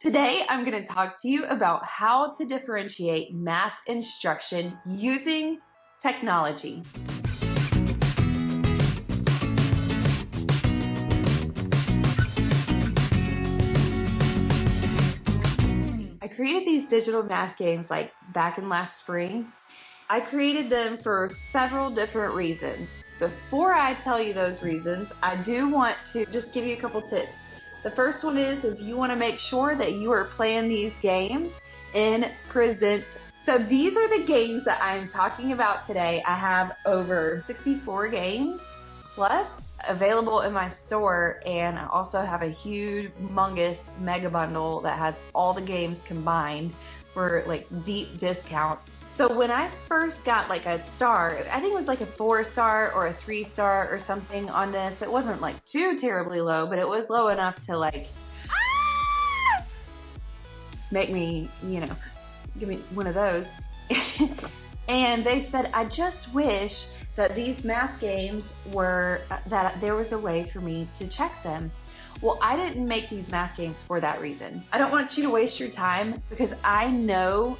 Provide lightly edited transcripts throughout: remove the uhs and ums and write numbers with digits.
Today, I'm going to talk to you about how to differentiate math instruction using technology. I created these digital math games like back in last spring. I created them for several different reasons. Before I tell you those reasons, I do want to just give you a couple tips. The first one is you want to make sure that you are playing these games in present. So these are the games that I'm talking about today. I have over 64 games plus available in my store, and I also have a humongous mega bundle that has all the games combined for like deep discounts. So when I first got like a star, I think it was like a 4-star or a 3-star or something on this. It wasn't like too terribly low, but it was low enough to like make me, give me one of those. And they said, I just wish that these math games were, that there was a way for me to check them. Well, I didn't make these math games for that reason. I don't want you to waste your time because I know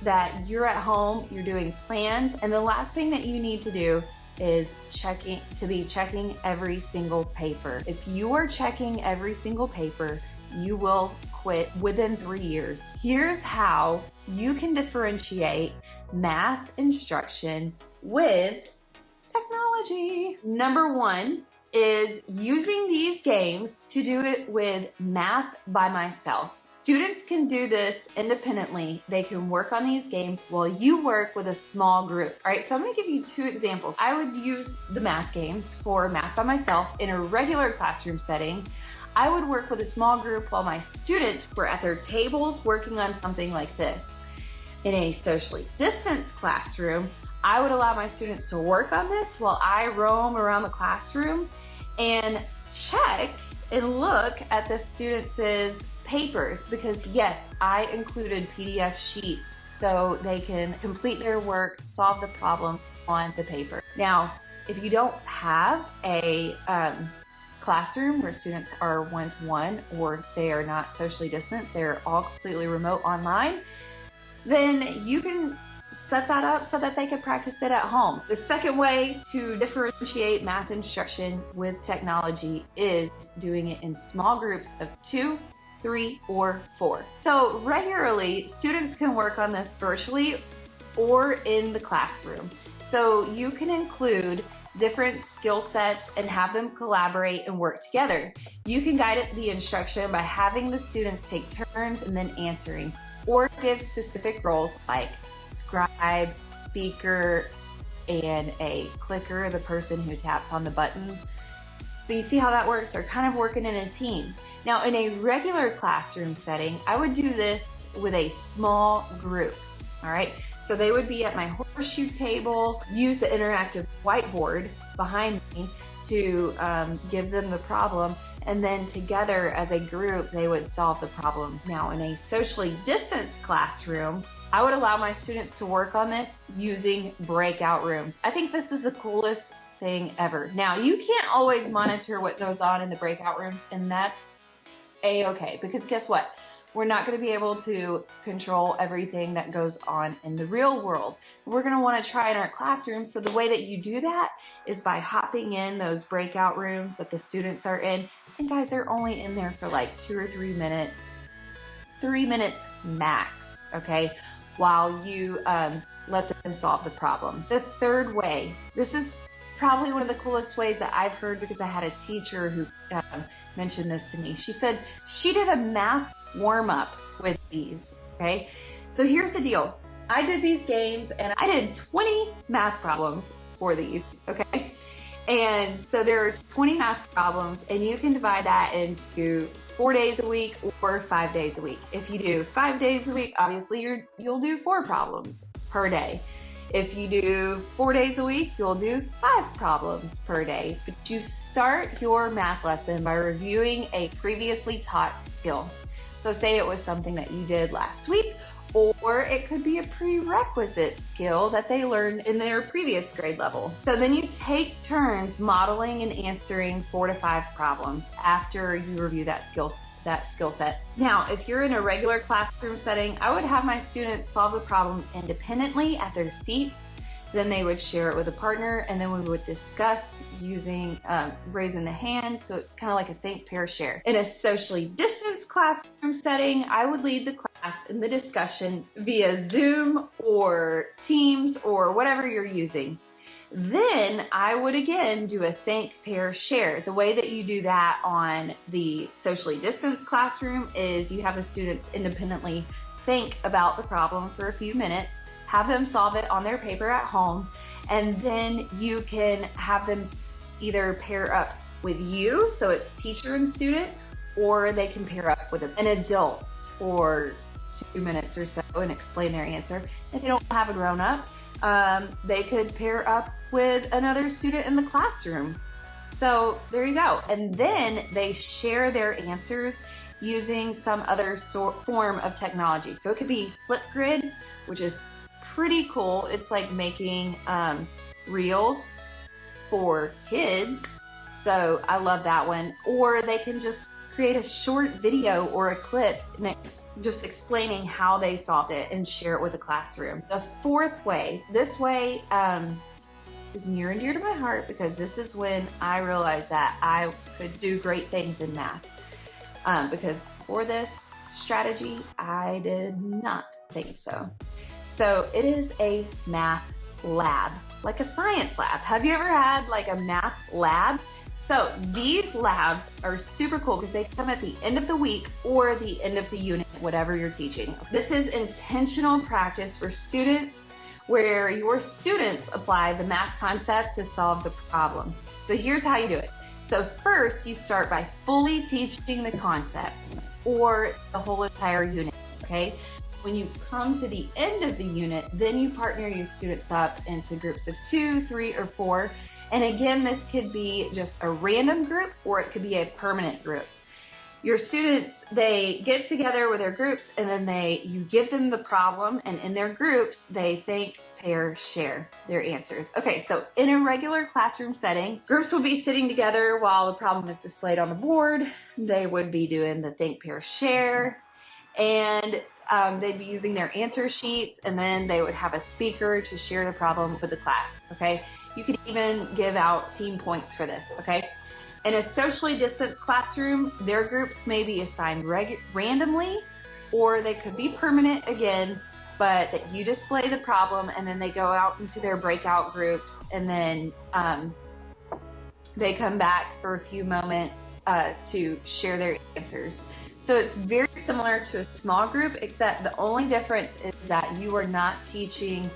that you're at home, you're doing plans, and the last thing that you need to do is checking every single paper. If you are checking every single paper, you will quit within 3 years. Here's how you can differentiate math instruction with technology. Number one is using these games to do it with math by myself. Students can do this independently. They can work on these games while you work with a small group. All right, so I'm gonna give you 2 examples. I would use the math games for math by myself in a regular classroom setting. I would work with a small group while my students were at their tables working on something like this. In a socially distanced classroom, I would allow my students to work on this while I roam around the classroom and check and look at the students' papers, because yes, I included PDF sheets so they can complete their work, solve the problems on the paper. Now, if you don't have a classroom where students are one-to-one or they are not socially distanced, they're all completely remote online, then you can set that up so that they can practice it at home. The second way to differentiate math instruction with technology is doing it in small groups of 2, 3, or 4. So regularly, students can work on this virtually or in the classroom. So you can include different skill sets and have them collaborate and work together. You can guide the instruction by having the students take turns and then answering, or give specific roles like scribe, speaker, and a clicker, the person who taps on the button. So you see how that works? They're kind of working in a team. Now, in a regular classroom setting, I would do this with a small group, all right? So they would be at my horseshoe table, use the interactive whiteboard behind me to give them the problem, and then together as a group, they would solve the problem. Now, in a socially distanced classroom, I would allow my students to work on this using breakout rooms. I think this is the coolest thing ever. Now, you can't always monitor what goes on in the breakout rooms, and that's a-okay, because guess what? We're not going to be able to control everything that goes on in the real world. We're going to want to try in our classrooms. So the way that you do that is by hopping in those breakout rooms that the students are in. And guys, they're only in there for like 2 or 3 minutes, 3 minutes max, okay? While you let them solve the problem. The third way, this is probably one of the coolest ways that I've heard, because I had a teacher who mentioned this to me. She said she did a math warm-up with these, okay? So here's the deal. I did these games and I did 20 math problems for these, okay? And so there are 20 math problems, and you can divide that into 4 days a week or 5 days a week. If you do 5 days a week, obviously you'll do 4 problems per day. If you do 4 days a week, you'll do 5 problems per day. But you start your math lesson by reviewing a previously taught skill. So say it was something that you did last week, or it could be a prerequisite skill that they learned in their previous grade level. So then you take turns modeling and answering 4 to 5 problems after you review that skill that skill set. Now, if you're in a regular classroom setting, I would have my students solve the problem independently at their seats. Then they would share it with a partner, and then we would discuss using raising the hand. So it's kind of like a think, pair, share. In a socially distanced classroom setting, I would lead the class in the discussion via Zoom or Teams or whatever you're using. Then I would again do a think, pair, share. The way that you do that on the socially distanced classroom is you have the students independently think about the problem for a few minutes, have them solve it on their paper at home, and then you can have them either pair up with you, so it's teacher and student, or they can pair up with an adult for 2 minutes or so and explain their answer. If they don't have a grown-up, they could pair up with another student in the classroom. So there you go. And then they share their answers using some other form of technology. So it could be Flipgrid, which is pretty cool. It's like making reels for kids. So I love that one. Or they can just create a short video or a clip just explaining how they solved it and share it with the classroom. The fourth way, this way is near and dear to my heart because this is when I realized that I could do great things in math. Because for this strategy, I did not think so. So it is a math lab, like a science lab. Have you ever had like a math lab? So these labs are super cool because they come at the end of the week or the end of the unit, whatever you're teaching. This is intentional practice for students where your students apply the math concept to solve the problem. So here's how you do it. So first you start by fully teaching the concept or the whole entire unit, okay? When you come to the end of the unit, then you partner your students up into groups of 2, 3, or 4. And again, this could be just a random group or it could be a permanent group. Your students, they get together with their groups and then you give them the problem, and in their groups, they think, pair, share their answers. Okay, so in a regular classroom setting, groups will be sitting together while the problem is displayed on the board. They would be doing the think, pair, share, and they'd be using their answer sheets, and then they would have a speaker to share the problem with the class, okay? You could even give out team points for this, okay? In a socially distanced classroom, their groups may be assigned randomly, or they could be permanent again, but that you display the problem and then they go out into their breakout groups, and then they come back for a few moments to share their answers. So it's very similar to a small group, except the only difference is that you are not teaching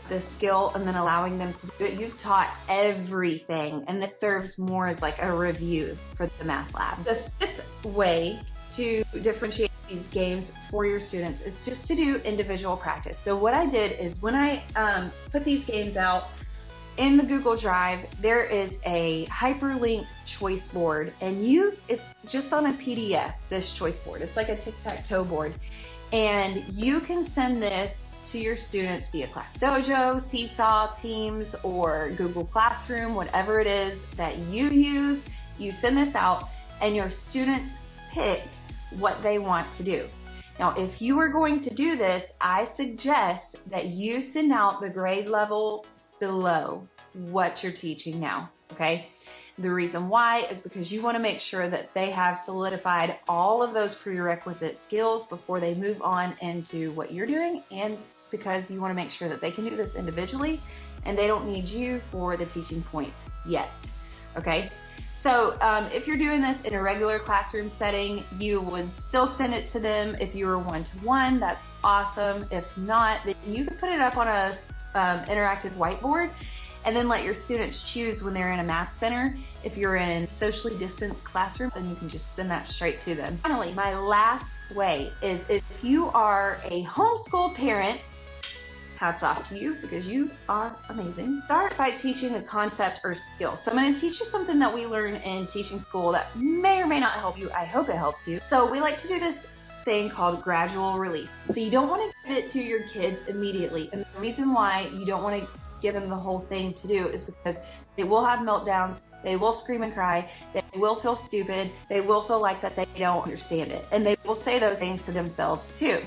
the skill and then allowing them to do it. You've taught everything, and this serves more as like a review for the math lab. The fifth way to differentiate these games for your students is just to do individual practice. So what I did is when I put these games out in the Google Drive, there is a hyperlinked choice board, and it's just on a PDF, this choice board. It's like a tic-tac-toe board, and you can send this to your students via Class Dojo, Seesaw, Teams, or Google Classroom, whatever it is that you use. You send this out and your students pick what they want to do. Now, if you are going to do this, I suggest that you send out the grade level below what you're teaching now, okay? The reason why is because you want to make sure that they have solidified all of those prerequisite skills before they move on into what you're doing, and because you want to make sure that they can do this individually and they don't need you for the teaching points yet, okay? So if you're doing this in a regular classroom setting, you would still send it to them. If you were one-to-one, that's awesome. If not, then you can put it up on a interactive whiteboard and then let your students choose when they're in a math center. If you're in socially distanced classroom, then you can just send that straight to them. Finally, my last way is if you are a homeschool parent, hats off to you because you are amazing. Start by teaching a concept or skill. So I'm going to teach you something that we learn in teaching school that may or may not help you. I hope it helps you. So we like to do this thing called gradual release. So you don't want to give it to your kids immediately. And the reason why you don't want to give them the whole thing to do is because they will have meltdowns. They will scream and cry. They will feel stupid. They will feel like that they don't understand it. And they will say those things to themselves too.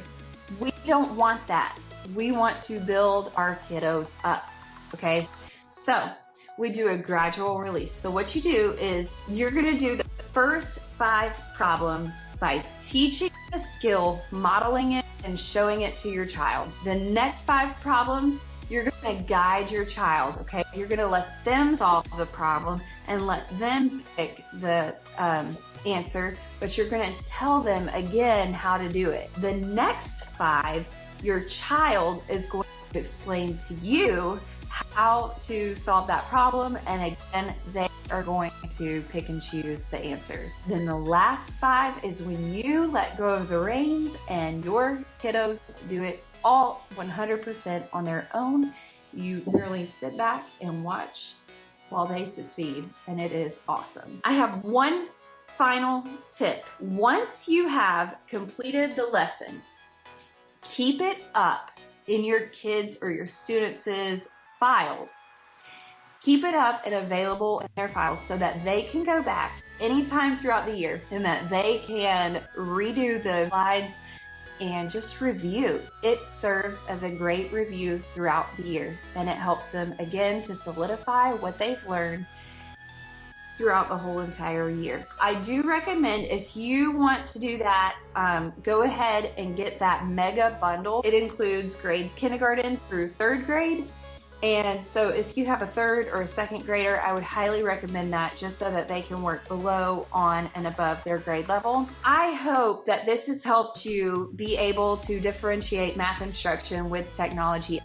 We don't want that. We want to build our kiddos up, okay? So we do a gradual release. So what you do is you're gonna do the first 5 problems by teaching the skill, modeling it, and showing it to your child. The next 5 problems, you're gonna guide your child, okay? You're gonna let them solve the problem and let them pick the answer, but you're gonna tell them again how to do it. The next 5, your child is going to explain to you how to solve that problem, and again, they are going to pick and choose the answers. Then the last 5 is when you let go of the reins and your kiddos do it all 100% on their own. You merely sit back and watch while they succeed, and it is awesome. I have one final tip. Once you have completed the lesson, keep it up in your kids' or your students' files. Keep it up and available in their files so that they can go back anytime throughout the year and that they can redo the slides and just review. It serves as a great review throughout the year, and it helps them again to solidify what they've learned throughout the whole entire year. I do recommend, if you want to do that, go ahead and get that mega bundle. It includes grades kindergarten through 3rd grade. And so if you have a 3rd or a 2nd grader, I would highly recommend that, just so that they can work below, on, and above their grade level. I hope that this has helped you be able to differentiate math instruction with technology.